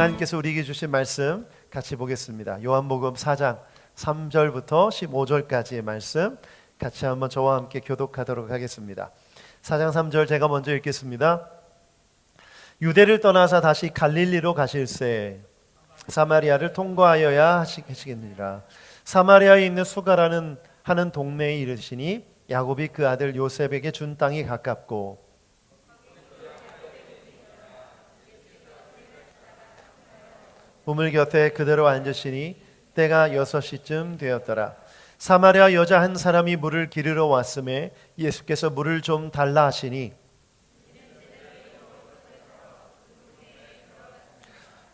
하나님께서 우리에게 주신 말씀 같이 보겠습니다. 요한복음 4장 3절부터 15절까지의 말씀 같이 한번 저와 함께 교독하도록 하겠습니다. 4장 3절 제가 먼저 읽겠습니다. 유대를 떠나서 다시 갈릴리로 가실새 사마리아를 통과하여야 하시겠느니라. 사마리아에 있는 수가라는 하는 동네에 이르시니 야곱이 그 아들 요셉에게 준 땅이 가깝고 우물 곁에 그대로 앉으시니 때가 6시쯤 되었더라. 사마리아 여자 한 사람이 물을 기르러 왔음에 예수께서 물을 좀 달라 하시니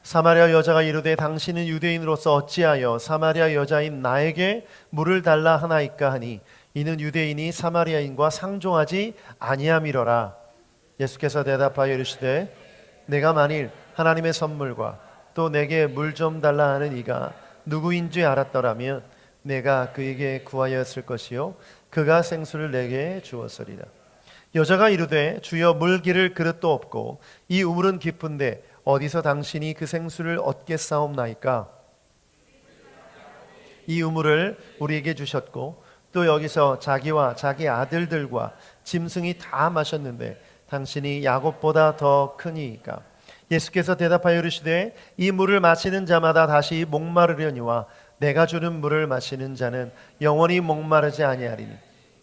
사마리아 여자가 이르되 당신은 유대인으로서 어찌하여 사마리아 여자인 나에게 물을 달라 하나이까 하니 이는 유대인이 사마리아인과 상종하지 아니함이로라. 예수께서 대답하여 이르시되 내가 만일 하나님의 선물과 또 내게 물 좀 달라 하는 이가 누구인지 알았더라면 내가 그에게 구하였을 것이요 그가 생수를 내게 주었으리라. 여자가 이르되 주여 물 기를 그릇도 없고 이 우물은 깊은데 어디서 당신이 그 생수를 얻겠사옵나이까? 이 우물을 우리에게 주셨고 또 여기서 자기와 자기 아들들과 짐승이 다 마셨는데 당신이 야곱보다 더 크니이까? 예수께서 대답하여 이르시되 이 물을 마시는 자마다 다시 목마르려니와 내가 주는 물을 마시는 자는 영원히 목마르지 아니하리니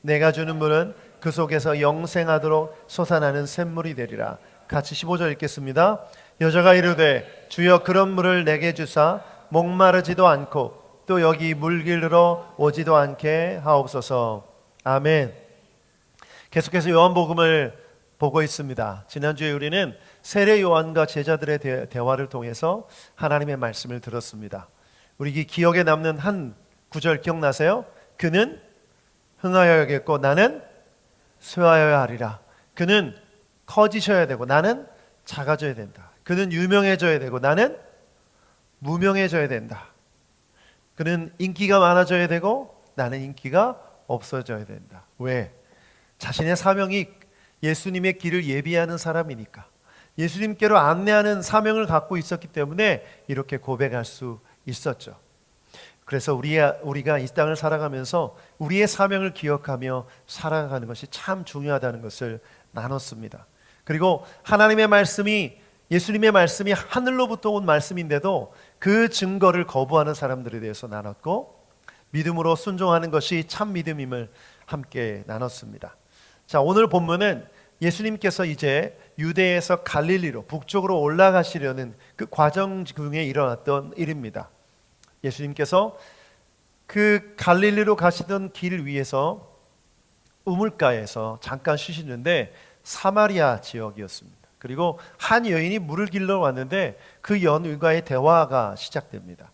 내가 주는 물은 그 속에서 영생하도록 솟아나는 샘물이 되리라. 같이 15절 읽겠습니다. 여자가 이르되 주여 그런 물을 내게 주사 목마르지도 않고 또 여기 물 기르러 오지도 않게 하옵소서. 아멘. 계속해서 요한복음을 보고 있습니다. 지난주에 우리는 세례 요한과 제자들의 대화를 통해서 하나님의 말씀을 들었습니다. 우리 기억에 남는 한 구절 기억나세요? 그는 흥하여야겠고 나는 쇠하여야 하리라. 그는 커지셔야 되고 나는 작아져야 된다. 그는 유명해져야 되고 나는 무명해져야 된다. 그는 인기가 많아져야 되고 나는 인기가 없어져야 된다. 왜? 자신의 사명이 예수님의 길을 예비하는 사람이니까, 예수님께로 안내하는 사명을 갖고 있었기 때문에 이렇게 고백할 수 있었죠. 그래서 우리가 이 땅을 살아가면서 우리의 사명을 기억하며 살아가는 것이 참 중요하다는 것을 나눴습니다. 그리고 하나님의 말씀이, 예수님의 말씀이 하늘로부터 온 말씀인데도 그 증거를 거부하는 사람들에 대해서 나눴고, 믿음으로 순종하는 것이 참 믿음임을 함께 나눴습니다. 자, 오늘 본문은 예수님께서 이제 유대에서 갈릴리로 북쪽으로 올라가시려는 그 과정 중에 일어났던 일입니다. 예수님께서 그 갈릴리로 가시던 길 위에서 우물가에서 잠깐 쉬시는데 사마리아 지역이었습니다. 그리고 한 여인이 물을 길러 왔는데 그 여인과의 대화가 시작됩니다.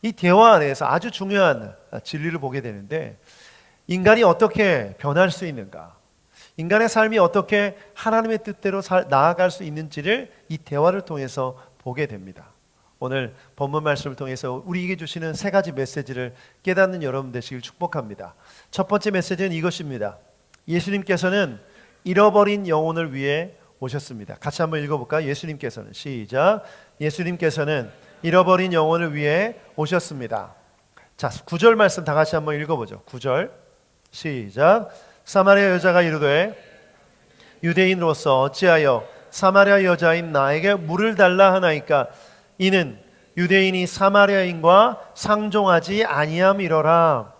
이 대화 안에서 아주 중요한 진리를 보게 되는데, 인간이 어떻게 변할 수 있는가, 인간의 삶이 어떻게 하나님의 뜻대로 나아갈 수 있는지를 이 대화를 통해서 보게 됩니다. 오늘 본문 말씀을 통해서 우리에게 주시는 세 가지 메시지를 깨닫는 여러분 되시길 축복합니다. 첫 번째 메시지는 이것입니다. 예수님께서는 잃어버린 영혼을 위해 오셨습니다. 같이 한번 읽어볼까요? 예수님께서는, 시작. 예수님께서는 잃어버린 영혼을 위해 오셨습니다. 자, 9절 말씀 다 같이 한번 읽어보죠. 9절 시작. 사마리아 여자가 이르되 유대인으로서 어찌하여 사마리아 여자인 나에게 물을 달라 하나이까? 이는 유대인이 사마리아인과 상종하지 아니함이로라.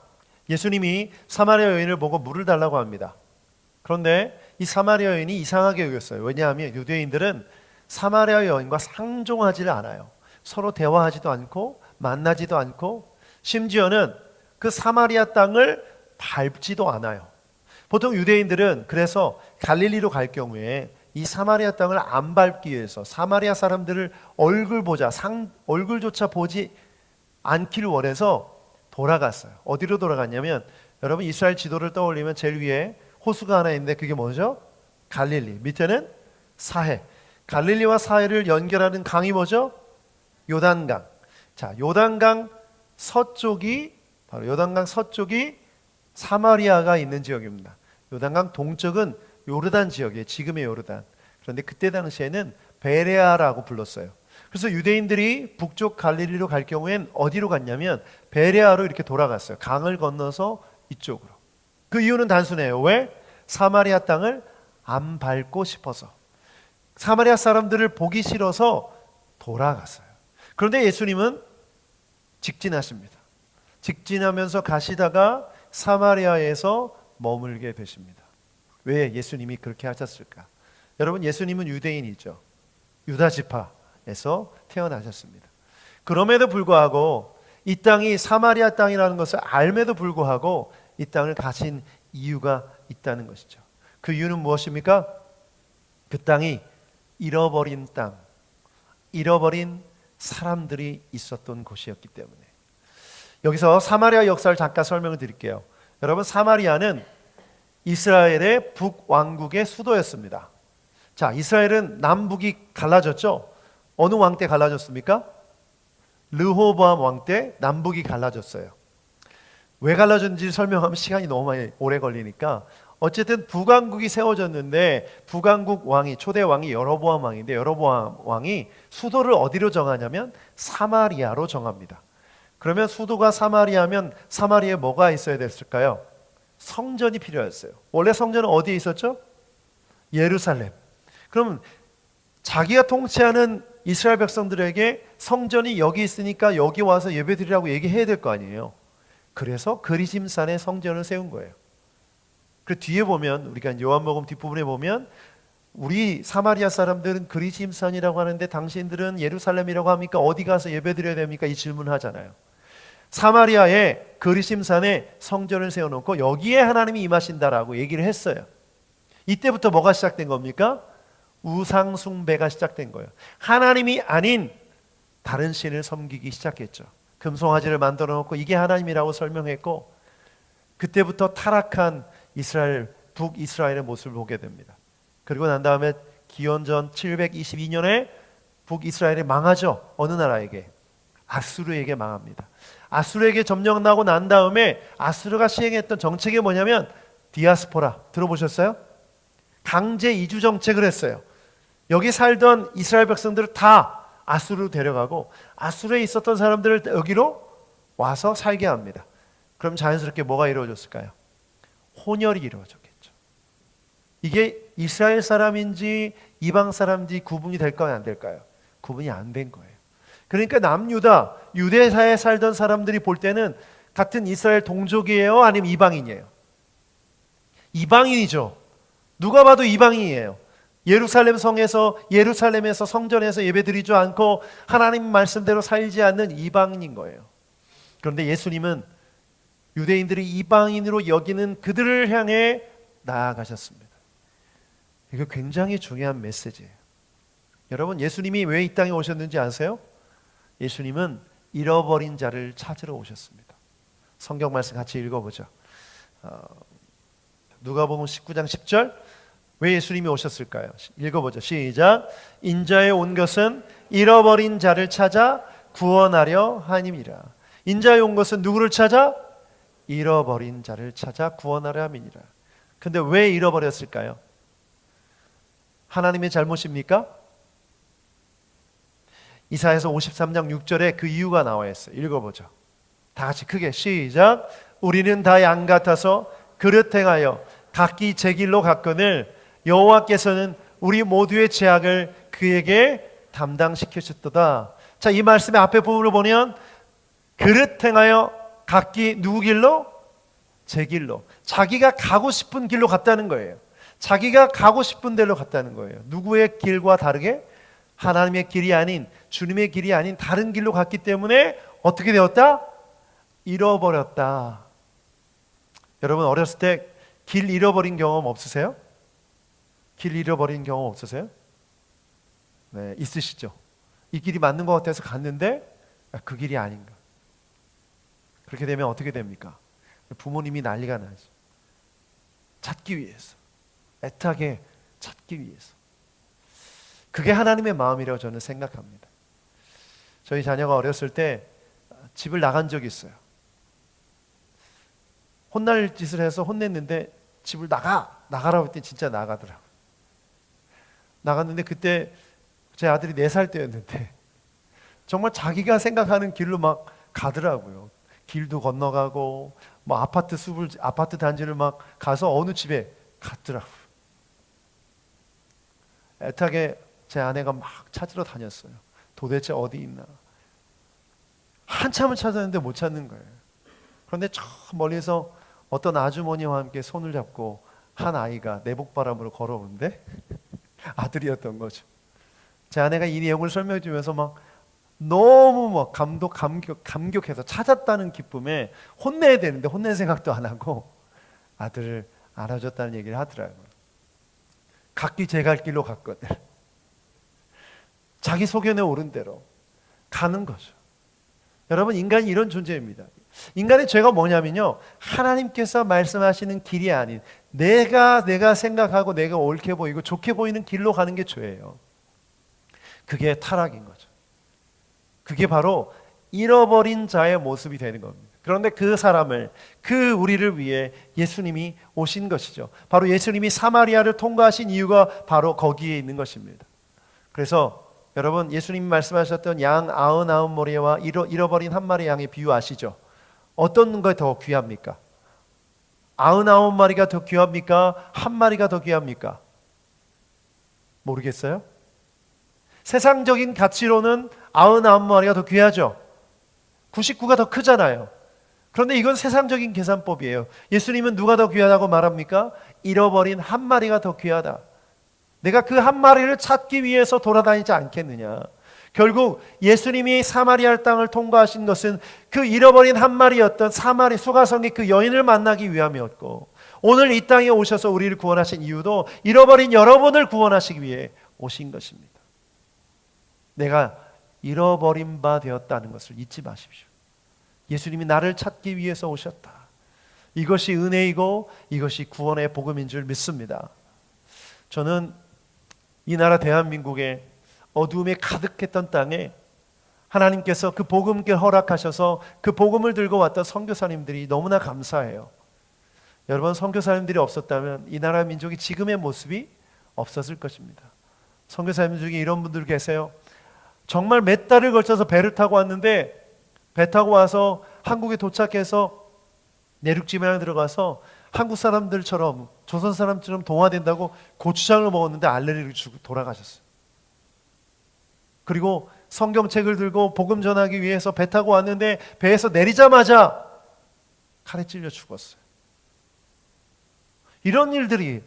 예수님이 사마리아 여인을 보고 물을 달라고 합니다. 그런데 이 사마리아 여인이 이상하게 여겼어요. 왜냐하면 유대인들은 사마리아 여인과 상종하지를 않아요. 서로 대화하지도 않고 만나지도 않고 심지어는 그 사마리아 땅을 밟지도 않아요. 보통 유대인들은 그래서 갈릴리로 갈 경우에 이 사마리아 땅을 안 밟기 위해서 사마리아 사람들을 얼굴조차 보지 않기를 원해서 돌아갔어요. 어디로 돌아갔냐면, 여러분 이스라엘 지도를 떠올리면 제일 위에 호수가 하나 있는데 그게 뭐죠? 갈릴리. 밑에는 사해. 갈릴리와 사해를 연결하는 강이 뭐죠? 요단강. 자, 요단강 서쪽이 사마리아가 있는 지역입니다. 요단강 동쪽은 요르단 지역이에요. 지금의 요르단. 그런데 그때 당시에는 베레아라고 불렀어요. 그래서 유대인들이 북쪽 갈릴리로 갈 경우엔 어디로 갔냐면 베레아로 이렇게 돌아갔어요. 강을 건너서 이쪽으로. 그 이유는 단순해요. 왜? 사마리아 땅을 안 밟고 싶어서. 사마리아 사람들을 보기 싫어서 돌아갔어요. 그런데 예수님은 직진하십니다. 직진하면서 가시다가 사마리아에서 머물게 되십니다. 왜 예수님이 그렇게 하셨을까? 여러분, 예수님은 유대인이죠. 유다 지파에서 태어나셨습니다. 그럼에도 불구하고 이 땅이 사마리아 땅이라는 것을 알매도 불구하고 이 땅을 가신 이유가 있다는 것이죠. 그 이유는 무엇입니까? 그 땅이 잃어버린 땅, 잃어버린 사람들이 있었던 곳이었기 때문에. 여기서 사마리아 역사를 잠깐 설명을 드릴게요. 여러분, 사마리아는 이스라엘의 북왕국의 수도였습니다. 자, 이스라엘은 남북이 갈라졌죠? 어느 왕 때 갈라졌습니까? 르호보암 왕 때 남북이 갈라졌어요. 왜 갈라졌는지 설명하면 시간이 너무 많이 오래 걸리니까 어쨌든 북왕국이 세워졌는데 북왕국 왕이 초대 왕이 여로보암 왕인데 여로보암 왕이 수도를 어디로 정하냐면 사마리아로 정합니다. 그러면 수도가 사마리아면 사마리아에 뭐가 있어야 됐을까요? 성전이 필요했어요. 원래 성전은 어디에 있었죠? 예루살렘. 그럼 자기가 통치하는 이스라엘 백성들에게 성전이 여기 있으니까 여기 와서 예배드리라고 얘기해야 될 거 아니에요. 그래서 그리심산에 성전을 세운 거예요. 그 뒤에 보면 우리가 요한복음 뒷부분에 보면 우리 사마리아 사람들은 그리심산이라고 하는데 당신들은 예루살렘이라고 합니까? 어디 가서 예배드려야 됩니까? 이 질문을 하잖아요. 사마리아의 그리심산에 성전을 세워놓고 여기에 하나님이 임하신다라고 얘기를 했어요. 이때부터 뭐가 시작된 겁니까? 우상 숭배가 시작된 거예요. 하나님이 아닌 다른 신을 섬기기 시작했죠. 금송아지를 만들어 놓고 이게 하나님이라고 설명했고, 그때부터 타락한 이스라엘, 북이스라엘의 모습을 보게 됩니다. 그리고 난 다음에 기원전 722년에 북이스라엘이 망하죠. 어느 나라에게? 아수르에게 망합니다. 아수르에게 점령나고 난 다음에 아수르가 시행했던 정책이 뭐냐면 디아스포라, 들어보셨어요? 강제 이주 정책을 했어요. 여기 살던 이스라엘 백성들을 다 아수르로 데려가고 아수르에 있었던 사람들을 여기로 와서 살게 합니다. 그럼 자연스럽게 뭐가 이루어졌을까요? 혼혈이 이루어졌겠죠. 이게 이스라엘 사람인지 이방 사람인지 구분이 될까요? 안 될까요? 구분이 안 된 거예요. 그러니까 남유다, 유대사에 살던 사람들이 볼 때는 같은 이스라엘 동족이에요? 아니면 이방인이에요? 이방인이죠. 누가 봐도 이방인이에요. 예루살렘 성에서, 예루살렘에서 성전에서 예배드리지 않고 하나님 말씀대로 살지 않는 이방인인 거예요. 그런데 예수님은 유대인들이 이방인으로 여기는 그들을 향해 나아가셨습니다. 이거 굉장히 중요한 메시지예요. 여러분, 예수님이 왜 이 땅에 오셨는지 아세요? 예수님은 잃어버린 자를 찾으러 오셨습니다. 성경 말씀 같이 읽어보죠. 누가복음 19장 10절. 왜 예수님이 오셨을까요? 읽어보죠. 시작. 인자에 온 것은 잃어버린 자를 찾아 구원하려 함이니라. 인자에 온 것은 누구를 찾아? 잃어버린 자를 찾아 구원하려 함이니라. 근데 왜 잃어버렸을까요? 하나님의 잘못입니까? 이사야서 53장 6절에 그 이유가 나와 있어요. 읽어보죠. 다 같이 크게 시작. 우리는 다 양 같아서 그릇 행하여 각기 제 길로 갔거늘 여호와께서는 우리 모두의 죄악을 그에게 담당시키셨도다. 자, 이 말씀의 앞에 부분을 보면 그릇 행하여 각기 누구 길로? 제 길로. 자기가 가고 싶은 길로 갔다는 거예요. 자기가 가고 싶은 데로 갔다는 거예요. 누구의 길과 다르게? 하나님의 길이 아닌, 주님의 길이 아닌 다른 길로 갔기 때문에 어떻게 되었다? 잃어버렸다. 여러분, 어렸을 때 길 잃어버린 경험 없으세요? 길 잃어버린 경험 없으세요? 네, 있으시죠? 이 길이 맞는 것 같아서 갔는데 그 길이 아닌가. 그렇게 되면 어떻게 됩니까? 부모님이 난리가 나죠. 찾기 위해서, 애타게 찾기 위해서. 그게 하나님의 마음이라고 저는 생각합니다. 저희 자녀가 어렸을 때 집을 나간 적이 있어요. 혼날 짓을 해서 혼냈는데 집을 나가라고 했더니 진짜 나가더라고요. 나갔는데 그때 제 아들이 4살 때였는데 정말 자기가 생각하는 길로 막 가더라고요. 길도 건너가고 뭐 아파트 단지를 막 가서 어느 집에 갔더라고요. 애타게 제 아내가 막 찾으러 다녔어요. 도대체 어디 있나. 한참을 찾았는데 못 찾는 거예요. 그런데 저 멀리서 어떤 아주머니와 함께 손을 잡고 한 아이가 내복바람으로 걸어오는데 아들이었던 거죠. 제 아내가 이 내용을 설명해 주면서 막 너무 막 감격해서 찾았다는 기쁨에 혼내야 되는데 혼낼 생각도 안 하고 아들을 알아줬다는 얘기를 하더라고요. 각기 제 갈 길로 갔거든. 자기 소견에 오른 대로 가는 거죠. 여러분, 인간이 이런 존재입니다. 인간의 죄가 뭐냐면요, 하나님께서 말씀하시는 길이 아닌 내가 생각하고 내가 옳게 보이고 좋게 보이는 길로 가는 게 죄예요. 그게 타락인 거죠. 그게 바로 잃어버린 자의 모습이 되는 겁니다. 그런데 그 사람을, 그 우리를 위해 예수님이 오신 것이죠. 바로 예수님이 사마리아를 통과하신 이유가 바로 거기에 있는 것입니다. 그래서 여러분, 예수님이 말씀하셨던 양 99마리와 잃어버린 한 마리 양의 비유 아시죠? 어떤 게 더 귀합니까? 99마리가 더 귀합니까? 한 마리가 더 귀합니까? 모르겠어요? 세상적인 가치로는 99마리가 더 귀하죠. 99가 더 크잖아요. 그런데 이건 세상적인 계산법이에요. 예수님은 누가 더 귀하다고 말합니까? 잃어버린 한 마리가 더 귀하다. 내가 그 한 마리를 찾기 위해서 돌아다니지 않겠느냐. 결국 예수님이 사마리아 땅을 통과하신 것은 그 잃어버린 한 마리였던 사마리 수가성의 그 여인을 만나기 위함이었고, 오늘 이 땅에 오셔서 우리를 구원하신 이유도 잃어버린 여러분을 구원하시기 위해 오신 것입니다. 내가 잃어버린 바 되었다는 것을 잊지 마십시오. 예수님이 나를 찾기 위해서 오셨다. 이것이 은혜이고 이것이 구원의 복음인 줄 믿습니다. 저는 이 나라 대한민국에 어두움에 가득했던 땅에 하나님께서 그 복음을 허락하셔서 그 복음을 들고 왔던 선교사님들이 너무나 감사해요. 여러분, 선교사님들이 없었다면 이 나라 민족이 지금의 모습이 없었을 것입니다. 선교사님 중에 이런 분들 계세요. 정말 몇 달을 걸쳐서 배를 타고 왔는데, 배 타고 와서 한국에 도착해서 내륙지방에 들어가서 한국 사람들처럼, 조선 사람처럼 동화된다고 고추장을 먹었는데 알레르기를 주고 돌아가셨어요. 그리고 성경책을 들고 복음 전하기 위해서 배 타고 왔는데 배에서 내리자마자 칼에 찔려 죽었어요. 이런 일들이,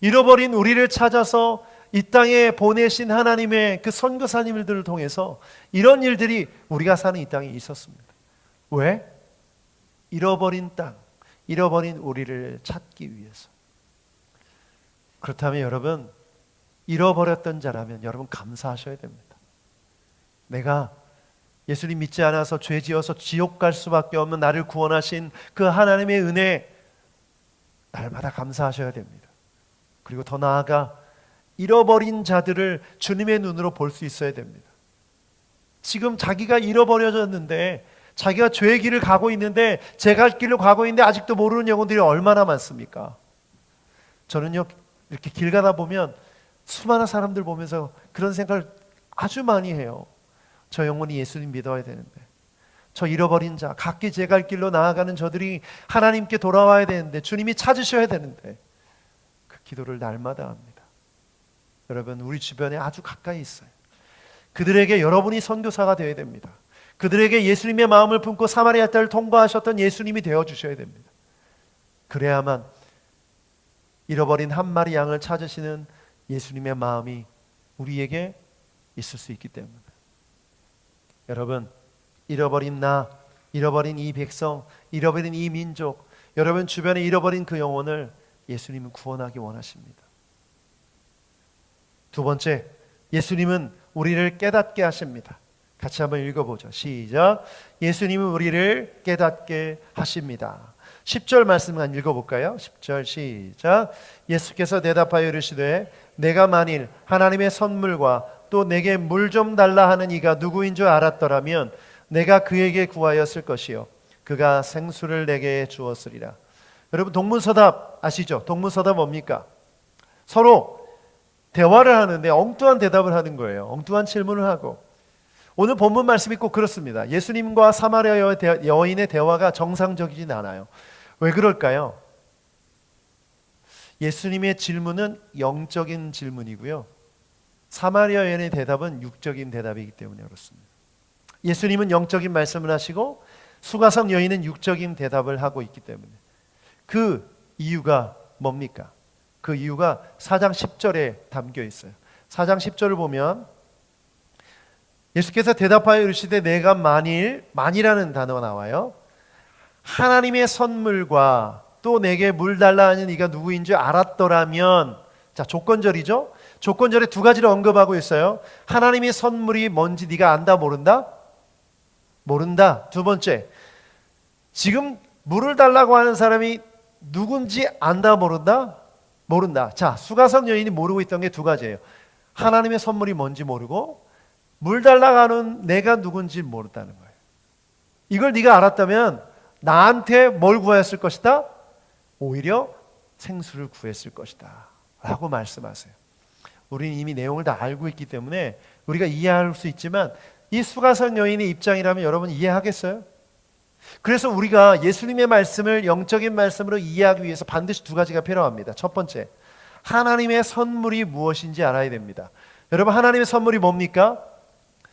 잃어버린 우리를 찾아서 이 땅에 보내신 하나님의 그 선교사님들을 통해서 이런 일들이 우리가 사는 이 땅에 있었습니다. 왜? 잃어버린 땅, 잃어버린 우리를 찾기 위해서. 그렇다면 여러분, 잃어버렸던 자라면 여러분 감사하셔야 됩니다. 내가 예수님 믿지 않아서 죄 지어서 지옥 갈 수밖에 없는 나를 구원하신 그 하나님의 은혜, 날마다 감사하셔야 됩니다. 그리고 더 나아가 잃어버린 자들을 주님의 눈으로 볼 수 있어야 됩니다. 지금 자기가 잃어버려졌는데, 자기가 죄의 길을 가고 있는데, 제 갈 길로 가고 있는데 아직도 모르는 영혼들이 얼마나 많습니까? 저는요, 이렇게 길 가다 보면 수많은 사람들 보면서 그런 생각을 아주 많이 해요. 저 영혼이 예수님 믿어야 되는데, 저 잃어버린 자, 각기 제 갈 길로 나아가는 저들이 하나님께 돌아와야 되는데, 주님이 찾으셔야 되는데, 그 기도를 날마다 합니다. 여러분, 우리 주변에 아주 가까이 있어요. 그들에게 여러분이 선교사가 되어야 됩니다. 그들에게 예수님의 마음을 품고 사마리아 땅을 통과하셨던 예수님이 되어주셔야 됩니다. 그래야만 잃어버린 한 마리 양을 찾으시는 예수님의 마음이 우리에게 있을 수 있기 때문입니다. 여러분, 잃어버린 나, 잃어버린 이 백성, 잃어버린 이 민족, 여러분 주변에 잃어버린 그 영혼을 예수님은 구원하기 원하십니다. 두 번째, 예수님은 우리를 깨닫게 하십니다. 같이 한번 읽어보죠. 시작. 예수님은 우리를 깨닫게 하십니다. 10절 말씀 한번 읽어볼까요? 10절 시작. 예수께서 대답하여 이르시되 내가 만일 하나님의 선물과 또 내게 물 좀 달라 하는 이가 누구인 줄 알았더라면 내가 그에게 구하였을 것이요 그가 생수를 내게 주었으리라. 여러분, 동문서답 아시죠? 동문서답 뭡니까? 서로 대화를 하는데 엉뚱한 대답을 하는 거예요. 엉뚱한 질문을 하고, 오늘 본문 말씀이 꼭 그렇습니다. 예수님과 사마리아 여인의 대화가 정상적이진 않아요. 왜 그럴까요? 예수님의 질문은 영적인 질문이고요, 사마리아 여인의 대답은 육적인 대답이기 때문에 그렇습니다. 예수님은 영적인 말씀을 하시고 수가성 여인은 육적인 대답을 하고 있기 때문에. 그 이유가 뭡니까? 그 이유가 4장 10절에 담겨 있어요. 4장 10절을 보면 예수께서 대답하여 이르시되 내가 만이라는 단어가 나와요. 하나님의 선물과 또 내게 물 달라 하는 이가 누구인 줄 알았더라면, 자, 조건절이죠. 조건절에 두 가지를 언급하고 있어요. 하나님의 선물이 뭔지 네가 안다 모른다? 모른다. 두 번째, 지금 물을 달라고 하는 사람이 누군지 안다 모른다? 모른다. 자, 수가성 여인이 모르고 있던 게 두 가지예요. 하나님의 선물이 뭔지 모르고 물 달라고 하는 내가 누군지 모른다는 거예요. 이걸 네가 알았다면 나한테 뭘 구했을 것이다? 오히려 생수를 구했을 것이다 라고 말씀하세요. 우리는 이미 내용을 다 알고 있기 때문에 우리가 이해할 수 있지만 이 수가성 여인의 입장이라면 여러분 이해하겠어요? 그래서 우리가 예수님의 말씀을 영적인 말씀으로 이해하기 위해서 반드시 두 가지가 필요합니다. 첫 번째, 하나님의 선물이 무엇인지 알아야 됩니다. 여러분, 하나님의 선물이 뭡니까?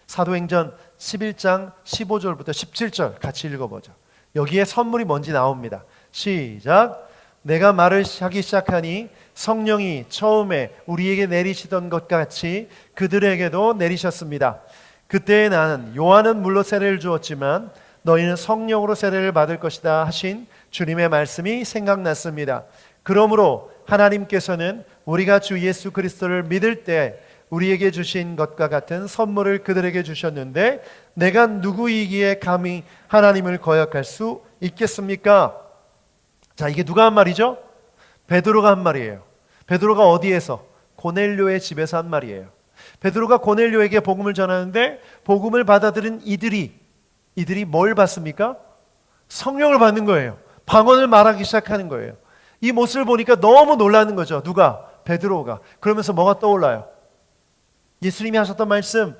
사도행전 11장 15절부터 17절 같이 읽어보죠. 여기에 선물이 뭔지 나옵니다. 시작. 내가 말을 하기 시작하니 성령이 처음에 우리에게 내리시던 것 같이 그들에게도 내리셨습니다. 그때 나는 요한은 물로 세례를 주었지만 너희는 성령으로 세례를 받을 것이다 하신 주님의 말씀이 생각났습니다. 그러므로 하나님께서는 우리가 주 예수 그리스도를 믿을 때 우리에게 주신 것과 같은 선물을 그들에게 주셨는데 내가 누구이기에 감히 하나님을 거역할 수 있겠습니까? 자, 이게 누가 한 말이죠? 베드로가 한 말이에요. 베드로가 어디에서? 고넬료의 집에서 한 말이에요. 베드로가 고넬료에게 복음을 전하는데 복음을 받아들인 이들이 뭘 받습니까? 성령을 받는 거예요. 방언을 말하기 시작하는 거예요. 이 모습을 보니까 너무 놀라는 거죠. 누가? 베드로가. 그러면서 뭐가 떠올라요? 예수님이 하셨던 말씀,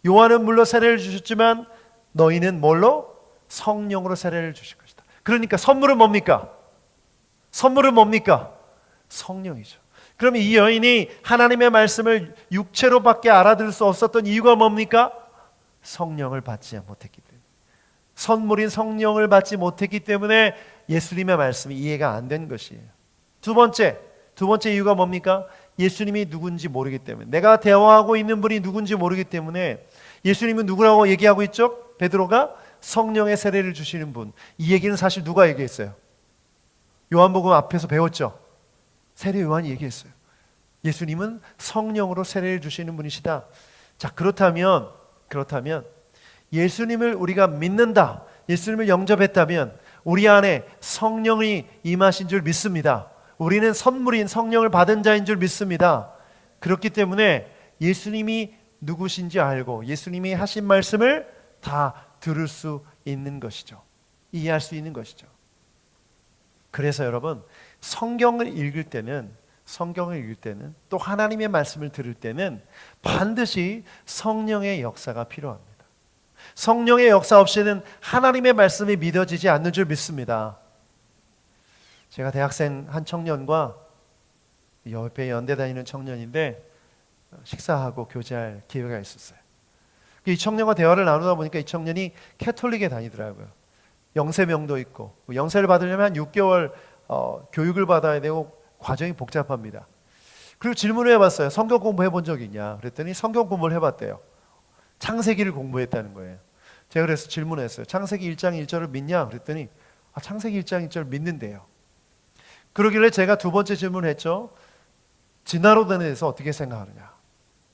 요한은 물로 세례를 주셨지만 너희는 뭘로? 성령으로 세례를 주실 것이다. 그러니까 선물은 뭡니까? 선물은 뭡니까? 성령이죠. 그러면 이 여인이 하나님의 말씀을 육체로밖에 알아들을 수 없었던 이유가 뭡니까? 성령을 받지 못했기 때문에. 선물인 성령을 받지 못했기 때문에 예수님의 말씀이 이해가 안 된 것이에요. 두 번째 이유가 뭡니까? 예수님이 누군지 모르기 때문에. 내가 대화하고 있는 분이 누군지 모르기 때문에. 예수님은 누구라고 얘기하고 있죠? 베드로가 성령의 세례를 주시는 분. 이 얘기는 사실 누가 얘기했어요? 요한복음 앞에서 배웠죠? 세례 요한이 얘기했어요. 예수님은 성령으로 세례를 주시는 분이시다. 자, 그렇다면 예수님을 우리가 믿는다, 예수님을 영접했다면 우리 안에 성령이 임하신 줄 믿습니다. 우리는 선물인 성령을 받은 자인 줄 믿습니다. 그렇기 때문에 예수님이 누구신지 알고 예수님이 하신 말씀을 다 들을 수 있는 것이죠. 이해할 수 있는 것이죠. 그래서 여러분, 성경을 읽을 때는 또 하나님의 말씀을 들을 때는 반드시 성령의 역사가 필요합니다. 성령의 역사 없이는 하나님의 말씀이 믿어지지 않는 줄 믿습니다. 제가 대학생 한 청년과 옆에 연대 다니는 청년인데 식사하고 교제할 기회가 있었어요. 이 청년과 대화를 나누다 보니까 이 청년이 캐톨릭에 다니더라고요. 영세명도 있고, 영세를 받으려면 한 6개월 교육을 받아야 되고 과정이 복잡합니다. 그리고 질문을 해봤어요. 성경 공부해 본 적 있냐? 그랬더니 성경 공부를 해봤대요. 창세기를 공부했다는 거예요. 제가 그래서 질문했어요. 창세기 1장 1절을 믿냐? 그랬더니 창세기 1장 1절 믿는데요. 그러길래 제가 두 번째 질문을 했죠. 진화론에 대해서 어떻게 생각하느냐?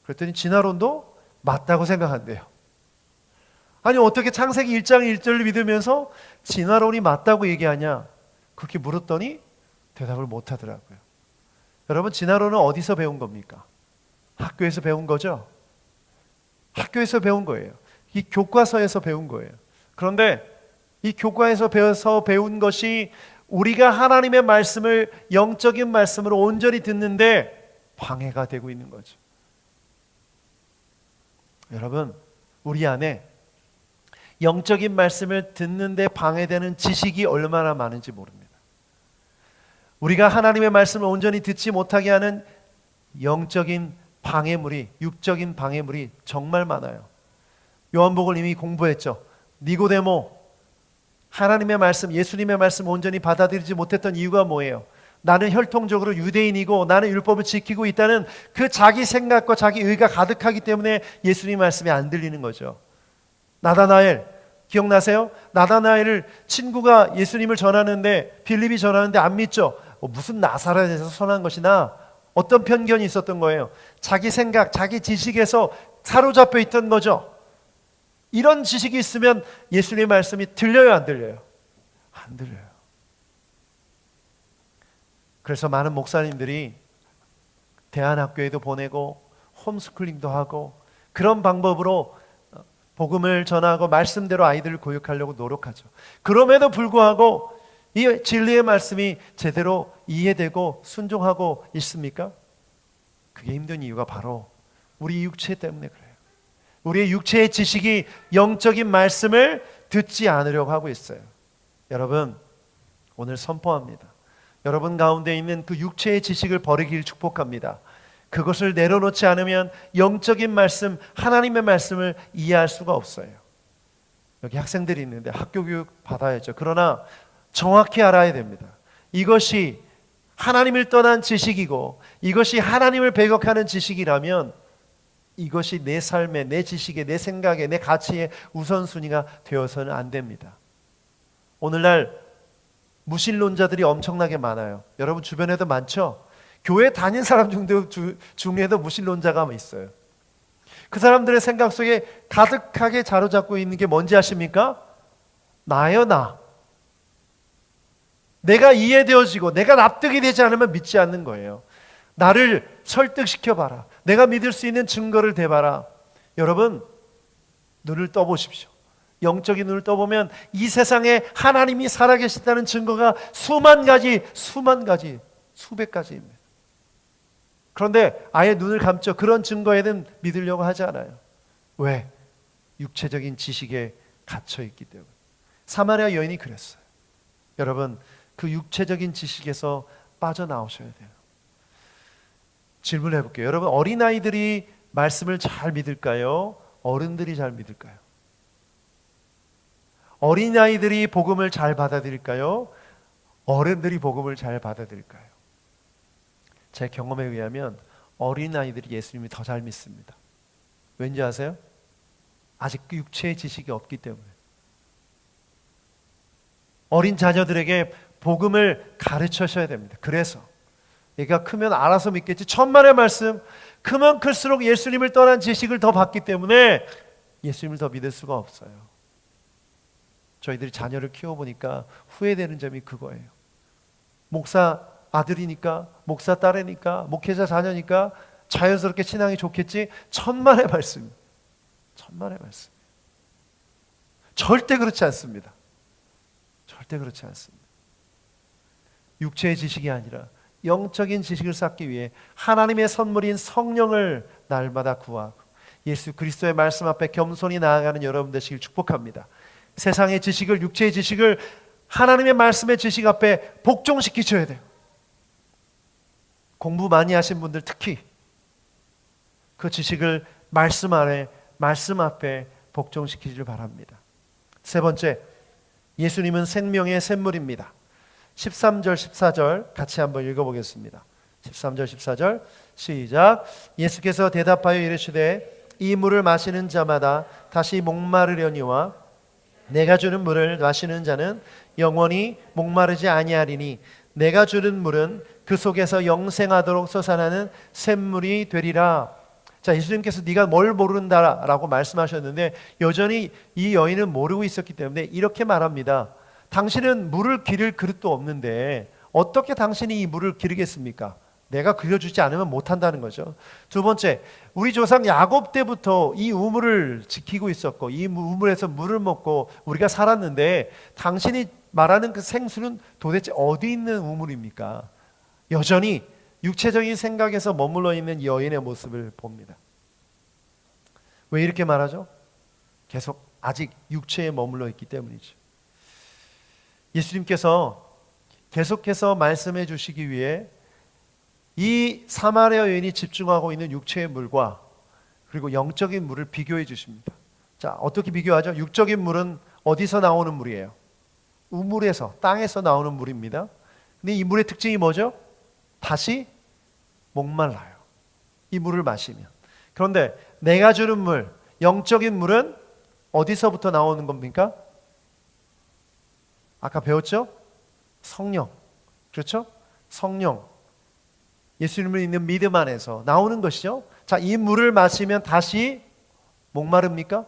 그랬더니 진화론도 맞다고 생각한대요. 아니, 어떻게 창세기 1장 1절을 믿으면서 진화론이 맞다고 얘기하냐? 그렇게 물었더니 대답을 못 하더라고요. 여러분, 진화론은 어디서 배운 겁니까? 학교에서 배운 거죠? 학교에서 배운 거예요. 이 교과서에서 배운 거예요. 그런데 이 교과에서 배운 것이 우리가 하나님의 말씀을 영적인 말씀으로 온전히 듣는데 방해가 되고 있는 거죠. 여러분, 우리 안에 영적인 말씀을 듣는데 방해되는 지식이 얼마나 많은지 모릅니다. 우리가 하나님의 말씀을 온전히 듣지 못하게 하는 영적인 방해물이, 육적인 방해물이 정말 많아요. 요한복음을 이미 공부했죠. 니고데모, 하나님의 말씀, 예수님의 말씀 온전히 받아들이지 못했던 이유가 뭐예요? 나는 혈통적으로 유대인이고 나는 율법을 지키고 있다는 그 자기 생각과 자기 의가 가득하기 때문에 예수님 말씀이 안 들리는 거죠. 나다나엘, 기억나세요? 나다나엘을 친구가 예수님을 전하는데, 빌립이 전하는데 안 믿죠. 무슨 나사렛에서 선한 것이나, 어떤 편견이 있었던 거예요. 자기 생각, 자기 지식에서 사로잡혀 있던 거죠. 이런 지식이 있으면 예수님의 말씀이 들려요, 안 들려요? 안 들려요. 그래서 많은 목사님들이 대안학교에도 보내고 홈스쿨링도 하고 그런 방법으로 복음을 전하고 말씀대로 아이들을 교육하려고 노력하죠. 그럼에도 불구하고 이 진리의 말씀이 제대로 이해되고 순종하고 있습니까? 그게 힘든 이유가 바로 우리 육체 때문에 그래요. 우리의 육체의 지식이 영적인 말씀을 듣지 않으려고 하고 있어요. 여러분, 오늘 선포합니다. 여러분 가운데 있는 그 육체의 지식을 버리기를 축복합니다. 그것을 내려놓지 않으면 영적인 말씀, 하나님의 말씀을 이해할 수가 없어요. 여기 학생들이 있는데 학교 교육 받아야죠. 그러나 정확히 알아야 됩니다. 이것이 하나님을 떠난 지식이고 이것이 하나님을 배격하는 지식이라면 이것이 내 삶에, 내 지식에, 내 생각에, 내 가치의 우선순위가 되어서는 안 됩니다. 오늘날 무신론자들이 엄청나게 많아요. 여러분 주변에도 많죠? 교회 다닌 사람 중에도 무신론자가 있어요. 그 사람들의 생각 속에 가득하게 자로잡고 있는 게 뭔지 아십니까? 나요, 나. 내가 이해되어지고 내가 납득이 되지 않으면 믿지 않는 거예요. 나를 설득시켜봐라. 내가 믿을 수 있는 증거를 대봐라. 여러분, 눈을 떠보십시오. 영적인 눈을 떠보면 이 세상에 하나님이 살아계시다는 증거가 수만 가지, 수백 가지입니다. 그런데 아예 눈을 감죠. 그런 증거에는 믿으려고 하지 않아요. 왜? 육체적인 지식에 갇혀있기 때문에. 사마리아 여인이 그랬어요. 여러분, 그 육체적인 지식에서 빠져나오셔야 돼요. 질문을 해볼게요. 여러분, 어린아이들이 말씀을 잘 믿을까요? 어른들이 잘 믿을까요? 어린아이들이 복음을 잘 받아들일까요? 어른들이 복음을 잘 받아들일까요? 제 경험에 의하면 어린아이들이 예수님을 더 잘 믿습니다. 왠지 아세요? 아직 그 육체의 지식이 없기 때문에. 어린 자녀들에게 복음을 가르쳐셔야 됩니다. 그래서 얘가 크면 알아서 믿겠지. 천만의 말씀, 크면 클수록 예수님을 떠난 지식을 더 받기 때문에 예수님을 더 믿을 수가 없어요. 저희들이 자녀를 키워보니까 후회되는 점이 그거예요. 목사 아들이니까, 목사 딸이니까, 목회자 자녀니까 자연스럽게 신앙이 좋겠지. 천만의 말씀, 천만의 말씀. 절대 그렇지 않습니다. 절대 그렇지 않습니다. 육체의 지식이 아니라 영적인 지식을 쌓기 위해 하나님의 선물인 성령을 날마다 구하고 예수 그리스도의 말씀 앞에 겸손히 나아가는 여러분 되시길 축복합니다. 세상의 지식을, 육체의 지식을 하나님의 말씀의 지식 앞에 복종시키셔야 돼요. 공부 많이 하신 분들 특히 그 지식을 말씀 안에, 말씀 앞에 복종시키기를 바랍니다. 세 번째, 예수님은 생명의 샘물입니다. 13절 14절 같이 한번 읽어보겠습니다. 13절 14절 시작. 예수께서 대답하여 이르시되 이 물을 마시는 자마다 다시 목마르려니와 내가 주는 물을 마시는 자는 영원히 목마르지 아니하리니 내가 주는 물은 그 속에서 영생하도록 솟아나는 샘물이 되리라. 자, 예수님께서 네가 뭘 모른다라고 말씀하셨는데 여전히 이 여인은 모르고 있었기 때문에 이렇게 말합니다. 당신은 물을 기를 그릇도 없는데 어떻게 당신이 이 물을 기르겠습니까? 내가 그려주지 않으면 못한다는 거죠. 두 번째, 우리 조상 야곱 때부터 이 우물을 지키고 있었고 이 우물에서 물을 먹고 우리가 살았는데 당신이 말하는 그 생수는 도대체 어디 있는 우물입니까? 여전히 육체적인 생각에서 머물러 있는 여인의 모습을 봅니다. 왜 이렇게 말하죠? 계속 아직 육체에 머물러 있기 때문이죠. 예수님께서 계속해서 말씀해 주시기 위해 이 사마리아 여인이 집중하고 있는 육체의 물과 그리고 영적인 물을 비교해 주십니다. 자, 어떻게 비교하죠? 육적인 물은 어디서 나오는 물이에요? 우물에서, 땅에서 나오는 물입니다. 근데 이 물의 특징이 뭐죠? 다시 목말라요. 이 물을 마시면. 그런데 내가 주는 물, 영적인 물은 어디서부터 나오는 겁니까? 아까 배웠죠? 성령. 그렇죠? 성령. 예수님을 믿는 믿음 안에서 나오는 것이죠. 자, 이 물을 마시면 다시 목마릅니까?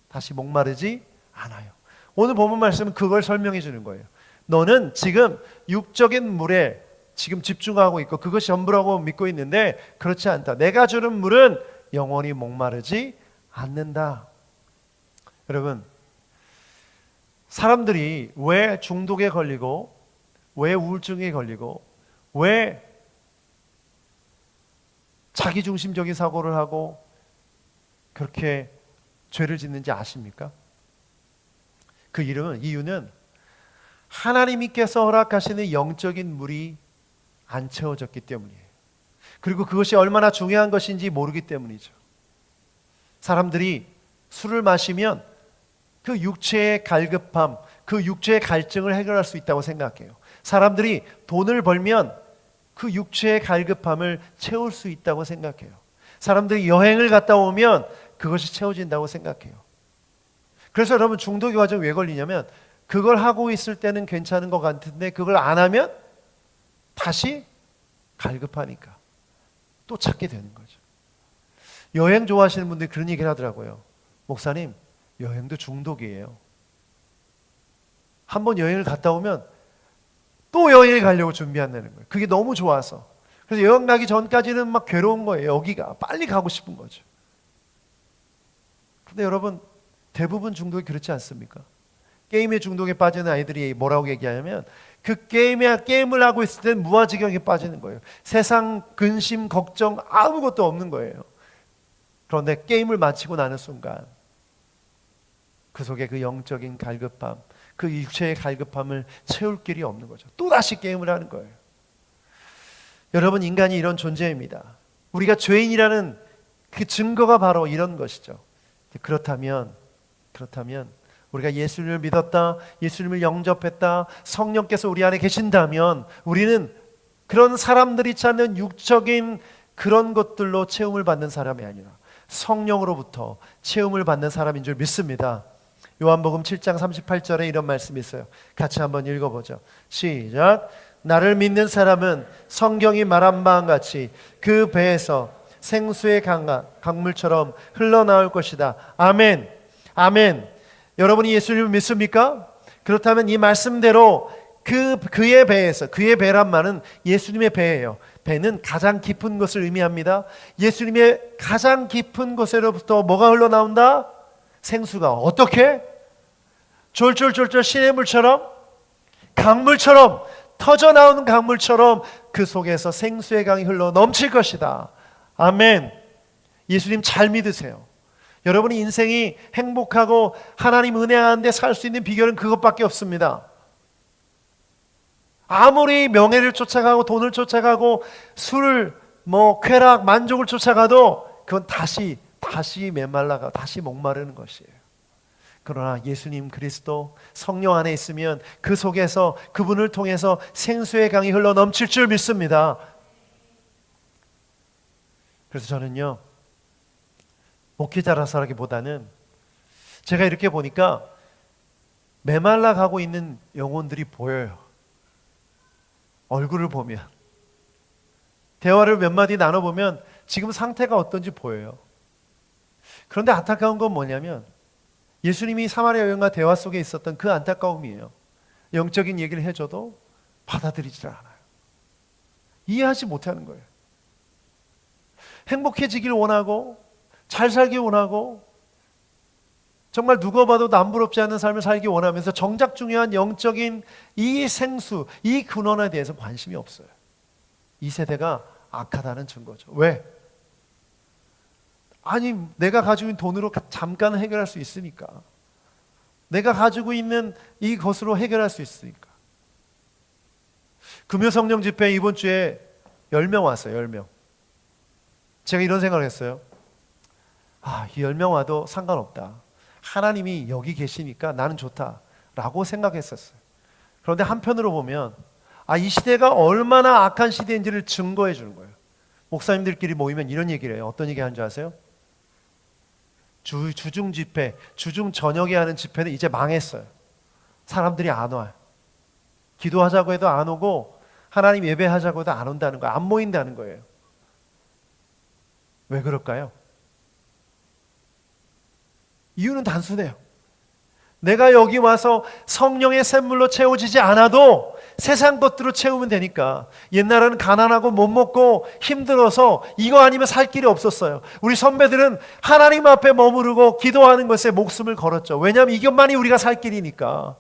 다시 목마르지 않아요. 오늘 본문 말씀은 그걸 설명해 주는 거예요. 너는 지금 육적인 물에 지금 집중하고 있고 그것이 전부라고 믿고 있는데 그렇지 않다. 내가 주는 물은 영원히 목마르지 않는다. 여러분, 사람들이 왜 중독에 걸리고 왜 우울증에 걸리고 왜 자기중심적인 사고를 하고 그렇게 죄를 짓는지 아십니까? 그 이유는 하나님께서 허락하시는 영적인 물이 안 채워졌기 때문이에요. 그리고 그것이 얼마나 중요한 것인지 모르기 때문이죠. 사람들이 술을 마시면 그 육체의 갈급함, 그 육체의 갈증을 해결할 수 있다고 생각해요. 사람들이 돈을 벌면 그 육체의 갈급함을 채울 수 있다고 생각해요. 사람들이 여행을 갔다 오면 그것이 채워진다고 생각해요. 그래서 여러분, 중독의 과정이 왜 걸리냐면 그걸 하고 있을 때는 괜찮은 것 같은데 그걸 안 하면 다시 갈급하니까 또 찾게 되는 거죠. 여행 좋아하시는 분들이 그런 얘기를 하더라고요. 목사님, 여행도 중독이에요. 한번 여행을 갔다 오면 또 여행을 가려고 준비한다는 거예요. 그게 너무 좋아서. 그래서 여행 가기 전까지는 막 괴로운 거예요. 여기가 빨리 가고 싶은 거죠. 근데 여러분, 대부분 중독이 그렇지 않습니까? 게임에 중독에 빠지는 아이들이 뭐라고 얘기하냐면 그 게임을 하고 있을 때는 무아지경에 빠지는 거예요. 세상 근심, 걱정 아무것도 없는 거예요. 그런데 게임을 마치고 나는 순간 그 속에 그 영적인 갈급함, 그 육체의 갈급함을 채울 길이 없는 거죠. 또다시 게임을 하는 거예요. 여러분, 인간이 이런 존재입니다. 우리가 죄인이라는 그 증거가 바로 이런 것이죠. 그렇다면 우리가 예수님을 믿었다, 예수님을 영접했다, 성령께서 우리 안에 계신다면 우리는 그런 사람들이 찾는 육적인 그런 것들로 채움을 받는 사람이 아니라 성령으로부터 채움을 받는 사람인 줄 믿습니다. 요한복음 7장 38절에 이런 말씀이 있어요. 같이 한번 읽어보죠. 시작. 나를 믿는 사람은 성경이 말한 바와 같이 그 배에서 생수의 강물처럼 흘러나올 것이다. 아멘. 아멘. 여러분이 예수님을 믿습니까? 그렇다면 이 말씀대로 그의 배에서, 그의 배란 말은 예수님의 배예요. 배는 가장 깊은 것을 의미합니다. 예수님의 가장 깊은 곳으로부터 뭐가 흘러나온다? 생수가. 어떻게? 졸졸졸졸 시냇물처럼, 강물처럼, 터져나오는 강물처럼 그 속에서 생수의 강이 흘러 넘칠 것이다. 아멘. 예수님 잘 믿으세요. 여러분이 인생이 행복하고 하나님 은혜 가운데 살 수 있는 비결은 그것밖에 없습니다. 아무리 명예를 쫓아가고 돈을 쫓아가고 술을 쾌락, 만족을 쫓아가도 그건 다시 메말라가 다시 목마르는 것이에요. 그러나 예수님 그리스도 성령 안에 있으면 그 속에서 그분을 통해서 생수의 강이 흘러 넘칠 줄 믿습니다. 그래서 저는요, 목회자라서라기보다는 제가 이렇게 보니까 메말라 가고 있는 영혼들이 보여요. 얼굴을 보면, 대화를 몇 마디 나눠보면 지금 상태가 어떤지 보여요. 그런데 안타까운 건 뭐냐면 예수님이 사마리아 여인과 대화 속에 있었던 그 안타까움이에요. 영적인 얘기를 해줘도 받아들이질 않아요. 이해하지 못하는 거예요. 행복해지길 원하고 잘 살기 원하고 정말 누가 봐도 남부럽지 않은 삶을 살기 원하면서 정작 중요한 영적인 이 생수, 이 근원에 대해서 관심이 없어요. 이 세대가 악하다는 증거죠. 왜? 아니, 내가 가지고 있는 돈으로 잠깐 해결할 수 있으니까. 내가 가지고 있는 이것으로 해결할 수 있으니까. 금요 성령 집회 이번 주에 10명 왔어요. 10명. 제가 이런 생각을 했어요. 이 10명 와도 상관없다. 하나님이 여기 계시니까 나는 좋다라고 생각했었어요. 그런데 한편으로 보면 이 시대가 얼마나 악한 시대인지를 증거해 주는 거예요. 목사님들끼리 모이면 이런 얘기를 해요. 어떤 얘기 하는 줄 아세요? 주중 집회, 주중 저녁에 하는 집회는 이제 망했어요. 사람들이 안 와요. 기도하자고 해도 안 오고 하나님 예배하자고 해도 안 온다는 거예요. 안 모인다는 거예요. 왜 그럴까요? 이유는 단순해요. 내가 여기 와서 성령의 샘물로 채워지지 않아도 세상 것들로 채우면 되니까. 옛날에는 가난하고 못 먹고 힘들어서 이거 아니면 살 길이 없었어요. 우리 선배들은 하나님 앞에 머무르고 기도하는 것에 목숨을 걸었죠. 왜냐하면 이것만이 우리가 살 길이니까.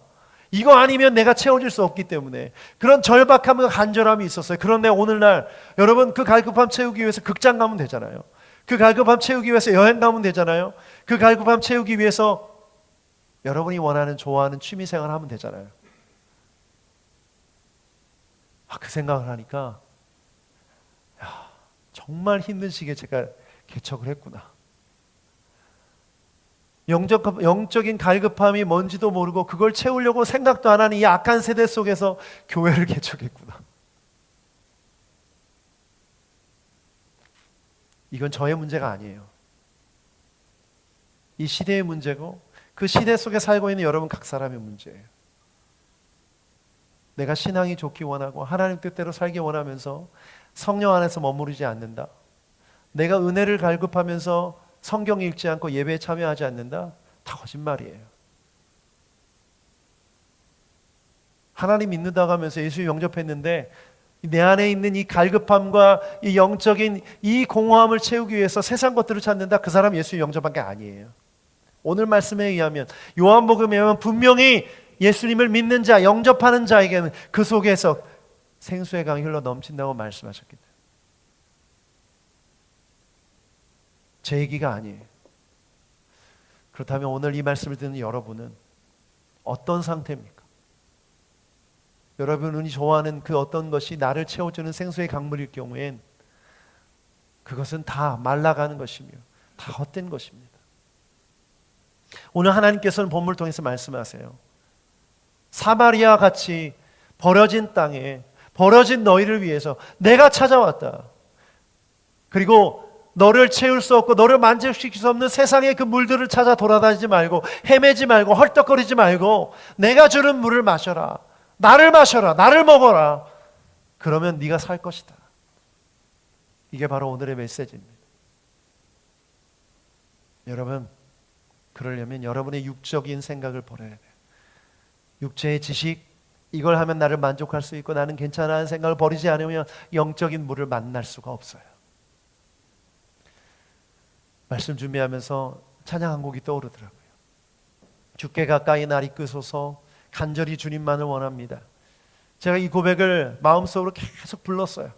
이거 아니면 내가 채워질 수 없기 때문에. 그런 절박함과 간절함이 있었어요. 그런데 오늘날 여러분, 그 갈급함 채우기 위해서 극장 가면 되잖아요. 그 갈급함 채우기 위해서 여행 가면 되잖아요. 그 갈급함 채우기 위해서 여러분이 원하는, 좋아하는 취미생활 하면 되잖아요. 그 생각을 하니까 정말 힘든 시기에 제가 개척을 했구나. 영적인 갈급함이 뭔지도 모르고 그걸 채우려고 생각도 안 하는 이 악한 세대 속에서 교회를 개척했구나. 이건 저의 문제가 아니에요. 이 시대의 문제고 그 시대 속에 살고 있는 여러분 각 사람의 문제예요. 내가 신앙이 좋기 원하고 하나님 뜻대로 살기 원하면서 성령 안에서 머무르지 않는다. 내가 은혜를 갈급하면서 성경 읽지 않고 예배에 참여하지 않는다. 다 거짓말이에요. 하나님 믿는다고 하면서 예수 영접했는데 내 안에 있는 이 갈급함과 이 영적인 이 공허함을 채우기 위해서 세상 것들을 찾는다. 그 사람 예수 영접한 게 아니에요. 오늘 말씀에 의하면, 요한복음에 의하면 분명히 예수님을 믿는 자, 영접하는 자에게는 그 속에서 생수의 강이 흘러 넘친다고 말씀하셨기 때문에. 제 얘기가 아니에요. 그렇다면 오늘 이 말씀을 듣는 여러분은 어떤 상태입니까? 여러분이 좋아하는 그 어떤 것이 나를 채워주는 생수의 강물일 경우엔 그것은 다 말라가는 것이며 다 헛된 것입니다. 오늘 하나님께서는 본문을 통해서 말씀하세요. 사마리아 같이 버려진 땅에 버려진 너희를 위해서 내가 찾아왔다. 그리고 너를 채울 수 없고 너를 만족시킬 수 없는 세상의 그 물들을 찾아 돌아다니지 말고 헤매지 말고 헐떡거리지 말고 내가 주는 물을 마셔라. 나를 마셔라. 나를 먹어라. 그러면 네가 살 것이다. 이게 바로 오늘의 메시지입니다. 여러분, 그러려면 여러분의 육적인 생각을 버려야 돼요. 육체의 지식, 이걸 하면 나를 만족할 수 있고 나는 괜찮아 하는 생각을 버리지 않으면 영적인 물을 만날 수가 없어요. 말씀 준비하면서 찬양 한 곡이 떠오르더라고요. 주께 가까이 날 이끄소서, 간절히 주님만을 원합니다. 제가 이 고백을 마음속으로 계속 불렀어요.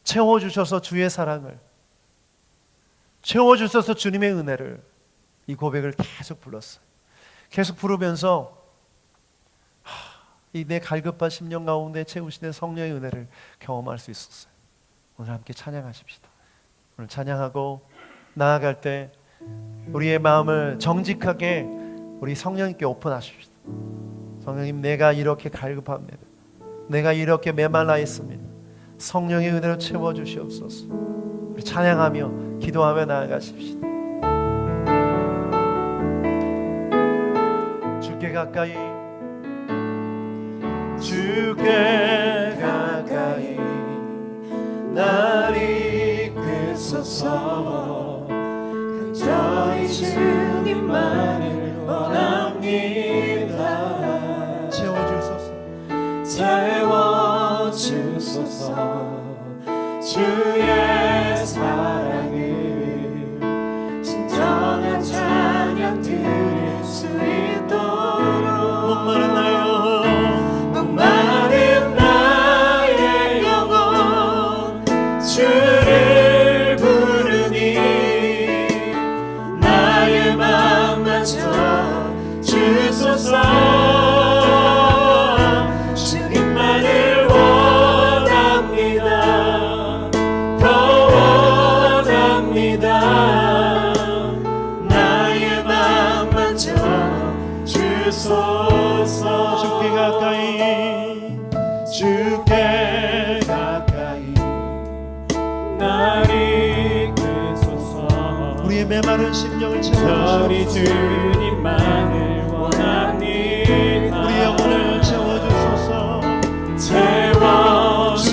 채워주셔서 주의 사랑을, 채워주셔서 주님의 은혜를, 이 고백을 계속 불렀어요. 계속 부르면서 이 내 갈급한 심령 가운데 채우시는 성령의 은혜를 경험할 수 있었어요. 오늘 함께 찬양하십시다. 오늘 찬양하고 나아갈 때 우리의 마음을 정직하게 우리 성령님께 오픈하십시다. 성령님, 내가 이렇게 갈급합니다. 내가 이렇게 메말라 있습니다. 성령의 은혜로 채워주시옵소서. 우리 찬양하며 기도하며 나아가십시다. 주께 가까이, 주께 가까이 날 이끄소서. 간절히 주님만을 원합니다. 채워주소서. 채워주소서. 주의 사랑을 진정한 찬양 드릴 수 있도록. 목마른 나의 영혼 주를 부르니 주께 가까이 날 이끄소서. 우리의 메마른 심령을 저리 채워주시옵소서. 주님만을 원합니다. 우리 영혼을 채워주소서. 채워주소서.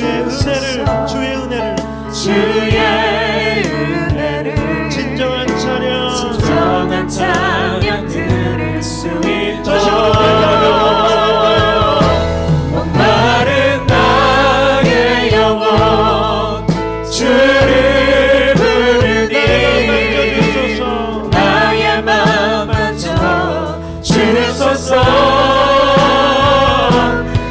주의 은혜를 주의 은혜를 진정한 찬양 진정한 찬양 들을 수 다시 한번 있도록 목마른 나의 영혼 주를 부르니 나의 맘 만져 주소서.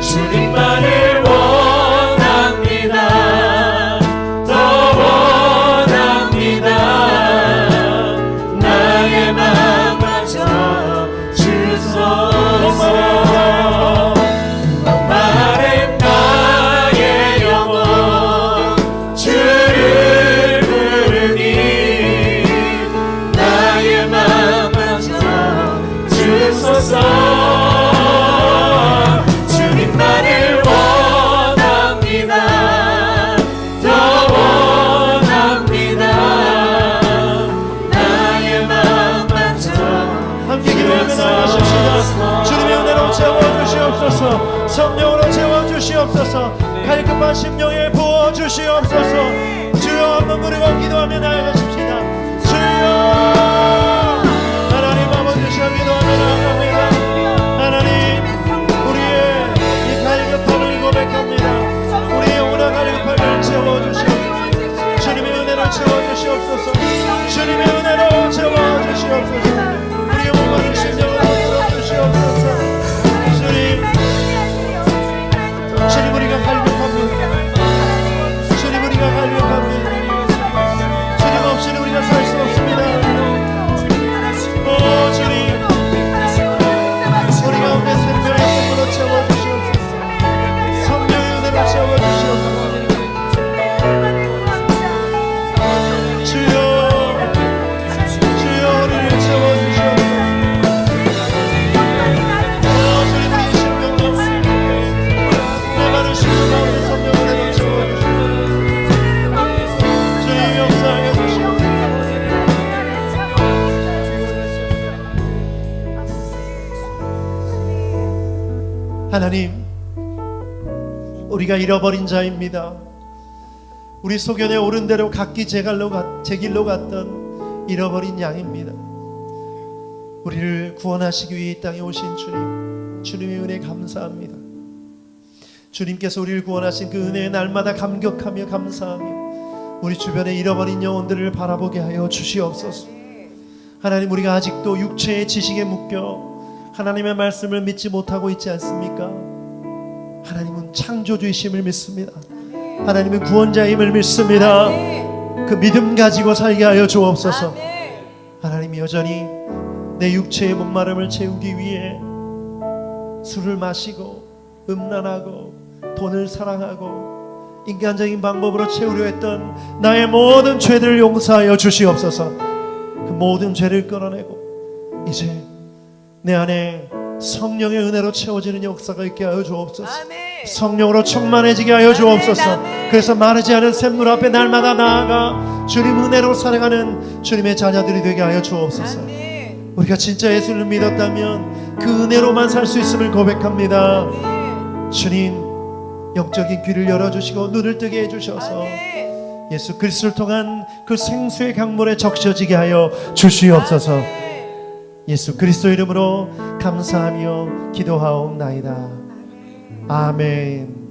주님만을 원합니다. 더 원합니다. 나의 맘 만져 주소서. 목마른 나의 영혼 주를 부르니 나의 맘 만져 주소서. 주님만을 원합니다. 더 원합니다. 나의 맘 만져 함께 기도하며 나아가십시다. 주님의 은혜로 채워주시옵소서. 성령으로 채워주시옵소서. 갈급한 심령에 부어주시옵소서. 주여 한번 부르고 기도하며 나아가십시다. 주여 하나님 아버지 기도하며 나아갑니다. 하나님 우리의 이 갈급함을 고백합니다. 우리의 영혼의 갈급함을 채워주시옵소서. 주님의 은혜로 채워주시옵소서. 주님의 은혜로 채워주시옵소서. 우리의 목마른 심령을 들어주시옵소서. 주님 우리가 갈급합니다. 주님 우리가 갈급합니다. 주님 없이는 우리가 살 수 없습니다. 오 주님 우리 가운데 생명의 꿈으로 채워주시옵소서. 성령의 은혜로 채워주시옵소서. 주여 주여 우리를 채워주시옵소서. 주님 우리의 심령 가운데 메마른 심령 가운데 성령의 은혜로 채워주시옵소서. 주님 역사하여 주시옵소서. 하나님 우리가 잃어버린 자입니다. 우리 소견에 옳은 대로 각기 제 길로 갔던 잃어버린 양입니다. 우리를 구원하시기 위해 이 땅에 오신 주님, 주님의 은혜 감사합니다. 주님께서 우리를 구원하신 그 은혜에 날마다 감격하며 감사하며 우리 주변에 잃어버린 영혼들을 바라보게 하여 주시옵소서. 하나님 우리가 아직도 육체의 지식에 묶여 하나님의 말씀을 믿지 못하고 있지 않습니까? 하나님은 창조주이심을 믿습니다. 하나님은 구원자임을 믿습니다. 그 믿음 가지고 살게 하여 주옵소서. 하나님 여전히 내 육체의 목마름을 채우기 위해 술을 마시고 음란하고 돈을 사랑하고 인간적인 방법으로 채우려 했던 나의 모든 죄들을 용서하여 주시옵소서. 그 모든 죄를 끌어내고 이제 내 안에 성령의 은혜로 채워지는 역사가 있게 하여 주옵소서. 성령으로 충만해지게 하여 주옵소서. 그래서 마르지 않은 샘물 앞에 날마다 나아가 주님 은혜로 살아가는 주님의 자녀들이 되게 하여 주옵소서. 우리가 진짜 예수를 믿었다면 그 은혜로만 살 수 있음을 고백합니다. 주님 영적인 귀를 열어주시고 눈을 뜨게 해주셔서 예수 그리스도를 통한 그 생수의 강물에 적셔지게 하여 주시옵소서. 예수 그리스도 이름으로 감사하며 기도하옵나이다. 아멘.